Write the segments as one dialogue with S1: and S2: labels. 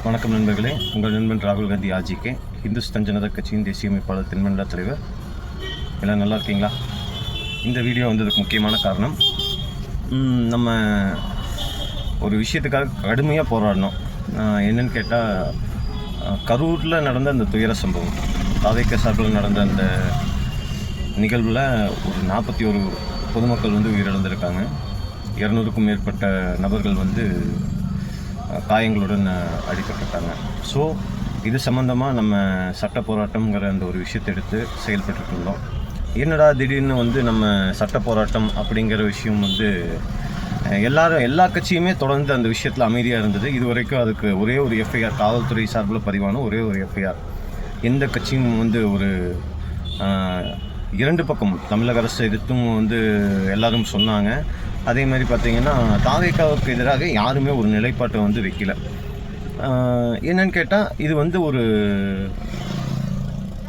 S1: வணக்கம் நண்பர்களே, உங்கள் நண்பன் ராகுல் காந்தி ஆஜிகே, இந்துஸ்தான் ஜனதா கட்சியின் தேசிய அமைப்பாளர் தென்மண்டல தலைவர். எல்லாம் நல்லா இருக்கீங்களா? இந்த வீடியோ வந்ததுக்கு முக்கியமான காரணம், நம்ம ஒரு விஷயத்துக்காக கடுமையாக போராடணும். என்னன்னு கேட்டால், கரூரில் நடந்த அந்த துயர சம்பவம், தாவேக சார்பில் நடந்த அந்த நிகழ்வில் ஒரு 41 பொதுமக்கள் உயிரிழந்திருக்காங்க. 200க்கும் மேற்பட்ட நபர்கள் காயங்களுடன் அடிக்கப்பட்டாங்க. ஸோ இது சம்மந்தமாக நம்ம சட்ட போராட்டம்ங்கிற அந்த ஒரு விஷயத்தை எடுத்து செயல்பட்டு இருந்தோம். என்னடா திடீர்னு நம்ம சட்ட போராட்டம் அப்படிங்கிற விஷயம் எல்லா கட்சியுமே தொடர்ந்து அந்த விஷயத்தில் அமைதியாக இருந்தது. இது வரைக்கும் அதுக்கு ஒரே ஒரு எஃப்ஐஆர், காவல்துறை சார்பில் பதிவான ஒரே ஒரு எஃப்ஐஆர். எந்த கட்சியும் ஒரு இரண்டு பக்கம் தமிழக அரசு எதிர்த்தும் எல்லாரும் சொன்னாங்க. அதே மாதிரி பார்த்திங்கன்னா, தாவேகாவுக்கு எதிராக யாருமே ஒரு நிலைப்பாட்டை வைக்கல. என்னன்னு கேட்டால், இது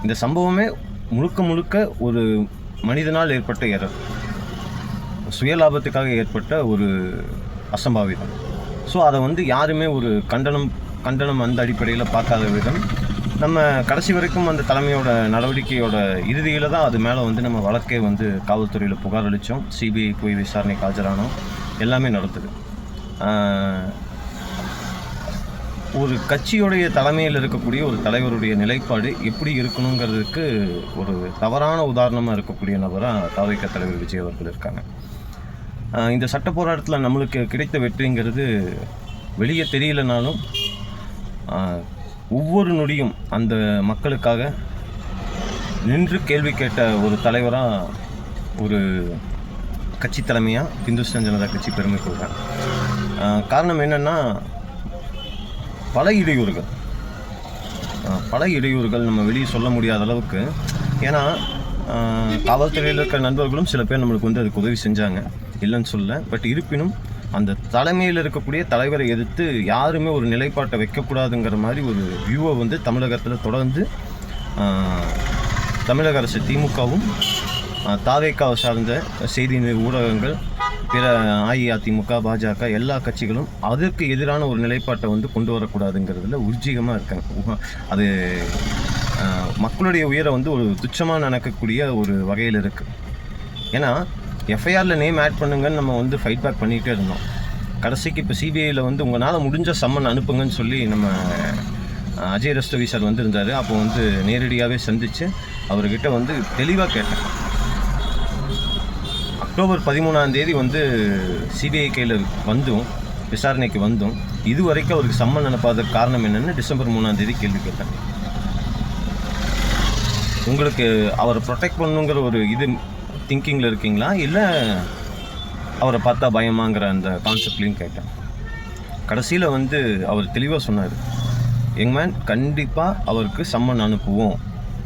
S1: இந்த சம்பவமே முழுக்க ஒரு மனிதனால் ஏற்பட்ட எரர், சுயலாபத்துக்காக ஏற்பட்ட ஒரு அசம்பாவிதம். ஸோ அதை யாருமே ஒரு கண்டனம் அந்த அடிப்படையில் பார்க்காத விதம், நம்ம கடைசி வரைக்கும் அந்த தலைமையோட நடவடிக்கையோட இறுதியில் தான் அது மேலே நம்ம வழக்கே காவல்துறையில் புகார் அளித்தோம். சிபிஐ போய் விசாரணைக்கு ஆஜரானோம். எல்லாமே நடந்தது. ஒரு கட்சியுடைய தலைமையில் இருக்கக்கூடிய ஒரு தலைவருடைய நிலைப்பாடு எப்படி இருக்கணுங்கிறதுக்கு ஒரு தவறான உதாரணமாக இருக்கக்கூடிய நபராக தாவேக தலைவர் விஜய் அவர்கள் இருக்காங்க. இந்த சட்ட போராட்டத்தில் நம்மளுக்கு கிடைத்த வெற்றிங்கிறது வெளியே தெரியலனாலும், ஒவ்வொரு நொடியும் அந்த மக்களுக்காக நின்று கேள்வி கேட்ட ஒரு தலைவராக, ஒரு கட்சி தலைமையாக இந்துஸ்தான் ஜனதா கட்சி பெருமை கொள்கிறேன். காரணம் என்னென்னா, பல இடையூறுகள் நம்ம வெளியே சொல்ல முடியாத அளவுக்கு. ஏன்னா காவல்துறையில் இருக்கிற நண்பர்களும் சில பேர் நம்மளுக்கு அதுக்கு உதவி செஞ்சாங்க, இல்லைன்னு சொல்ல. பட் இருப்பினும் அந்த தலைமையில் இருக்கக்கூடிய தலைவரை எதிர்த்து யாருமே ஒரு நிலைப்பாட்டை வைக்கக்கூடாதுங்கிற மாதிரி ஒரு வியூவை தமிழகத்தில் தொடர்ந்து தமிழக அரசு, திமுகவும் தாவேகாவை சார்ந்த செய்தி ஊடகங்கள், பிற அஇஅதிமுக, பாஜக எல்லா கட்சிகளும் அதற்கு எதிரான ஒரு நிலைப்பாட்டை கொண்டு வரக்கூடாதுங்கிறதுல உறுதியமாக இருக்காங்க. அது மக்களுடைய உயிரை ஒரு துச்சமாக நினைக்கக்கூடிய ஒரு வகையில் இருக்குது. ஏன்னா எஃப்ஐஆரில் நேம் ஆட் பண்ணுங்கன்னு நம்ம ஃபைட் பேக் பண்ணிகிட்டே இருந்தோம். கடைசிக்கு இப்போ சிபிஐயில் உங்களால் முடிஞ்ச சம்மன் அனுப்புங்கன்னு சொல்லி நம்ம அஜய் ரஸ்தோகி சார் இருந்தார். அப்போ நேரடியாகவே சந்தித்து அவர்கிட்ட தெளிவாக கேட்டேன். அக்டோபர் 13 சிபிஐ கையில் விசாரணைக்கு இது வரைக்கும் அவருக்கு சம்மன் அனுப்பாத காரணம் என்னென்னு டிசம்பர் 3 கேள்வி கேட்டேன். உங்களுக்கு அவரை ப்ரொடெக்ட் பண்ணுங்கிற ஒரு திங்கிங்கில் இருக்கீங்களா, இல்லை அவரை பார்த்தா பயமாங்கிற அந்த கான்செப்ட்லையும் கேட்டேன். கடைசியில் அவர் தெளிவாக சொன்னார், யங் மேன், கண்டிப்பாக அவருக்கு சம்மன் அனுப்புவோம்,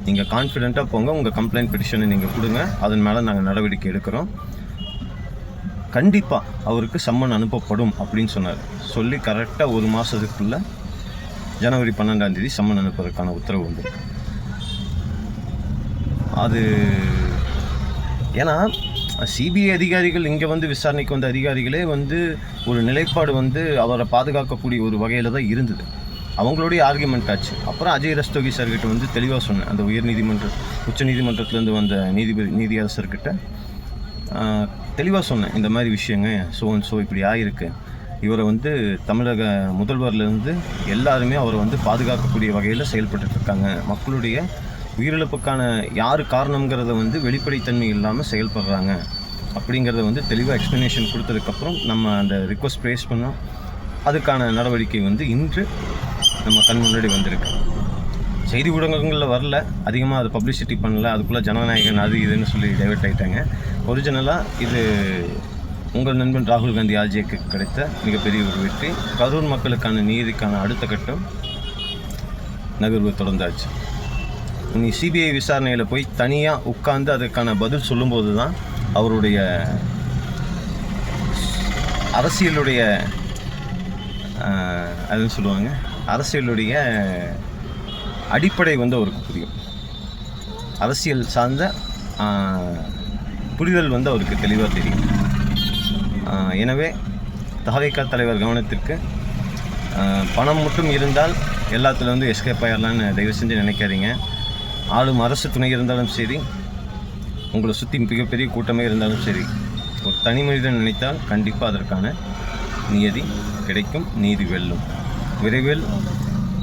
S1: நீங்கள் கான்ஃபிடெண்ட்டாக போங்க, உங்கள் கம்ப்ளைண்ட் பெட்டிஷனை நீங்கள் கொடுங்க, அதன் மேலே நாங்கள் நடவடிக்கை எடுக்கிறோம், கண்டிப்பாக அவருக்கு சம்மன் அனுப்பப்படும் அப்படின்னு சொன்னார். சொல்லி கரெக்டாக ஒரு மாதத்துக்குள்ளே ஜனவரி 12 சம்மன் அனுப்புவதற்கான உத்தரவு வந்திருக்கு. அது ஏன்னா சிபிஐ அதிகாரிகள் இங்கே விசாரணைக்கு அதிகாரிகளே ஒரு நிலைப்பாடு அவரை பாதுகாக்கக்கூடிய ஒரு வகையில் தான் இருந்தது. அவங்களுடைய ஆர்குமெண்ட் ஆச்சு. அப்புறம் அஜய் ரஸ்தோகி சார்கிட்ட தெளிவாக சொன்னேன். அந்த உச்ச நீதிமன்றத்துலேருந்து வந்த நீதியரசர்கிட்ட தெளிவாக சொன்னேன், இந்த மாதிரி விஷயங்க ஸோ இப்படி ஆகிருக்கு. இவரை தமிழக முதல்வர்லேருந்து எல்லாருமே அவரை பாதுகாக்கக்கூடிய வகையில் செயல்பட்டுருக்காங்க. மக்களுடைய உயிரிழப்புக்கான யார் காரணங்கிறத வெளிப்படைத்தன்மை இல்லாமல் செயல்படுறாங்க அப்படிங்கிறத தெளிவாக எக்ஸ்ப்ளனேஷன் கொடுத்ததுக்கப்புறம் நம்ம அந்த ரிக்வஸ்ட் ப்ரேஸ் பண்ணோம். அதுக்கான நடவடிக்கை இன்று நம்ம கண் முன்னாடி வந்திருக்கு. செய்தி ஊடகங்களில் வரல, அதிகமாக அதை பப்ளிசிட்டி பண்ணல. அதுக்குள்ளே ஜனநாயகன் அது இதுன்னு சொல்லி டைவெர்ட் ஆகிட்டாங்க. ஒரிஜினலாக இது உங்கள் நண்பன் ராகுல் காந்தி ஆஜிக்கு கிடைத்த மிகப்பெரிய ஒரு வெற்றி. கரூர் மக்களுக்கான நீதிக்கான அடுத்த கட்டம் நகர்வு தொடர்ந்தாச்சு. நீ சிபிஐ விசாரணையில் போய் தனியாக உட்கார்ந்து அதுக்கான பதில் சொல்லும்போது தான் அவருடைய அரசியலுடைய அதுன்னு சொல்லுவாங்க, அரசியலுடைய அடிப்படை அவருக்கு புரியும். அரசியல் சார்ந்த புரிதல் அவருக்கு தெளிவாக தெரியும். எனவே தாவேக தலைவர் கவனத்திற்கு பணம் மட்டும் இருந்தால் எல்லாத்துல வந்து எஸ்கேப் ஆயிடலான்னு தயவு செஞ்சு நினைக்காதீங்க. ஆளும் அரசு துணை இருந்தாலும் சரி, உங்களை சுற்றி மிகப்பெரிய கூட்டமே இருந்தாலும் சரி, ஒரு தனி மனிதன் நினைத்தால் கண்டிப்பாக அதற்கான நியதி கிடைக்கும், நீதி வெல்லும். விரைவில்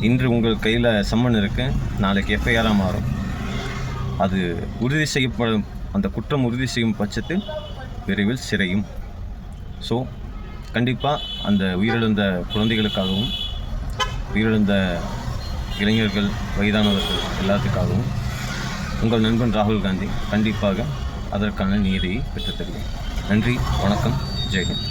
S1: இன்று உங்கள் கையில் சம்மன் இருக்கு, நாளைக்கு எஃப்ஐஆராக மாறும். அது உறுதி செய்யப்படும், அந்த குற்றம் உறுதி செய்யும் பட்சத்தில் விரைவில் சிறையும். ஸோ கண்டிப்பாக அந்த உயிரிழந்த குழந்தைகளுக்காகவும் உயிரிழந்த இளைஞர்கள், வயதானவர்கள் எல்லாத்துக்காகவும் உங்கள் நண்பன் ராகுல் காந்தி கண்டிப்பாக அதற்கான நீதியை பெற்றுத் தருவேன். நன்றி, வணக்கம், ஜெய்ஹிந்த்.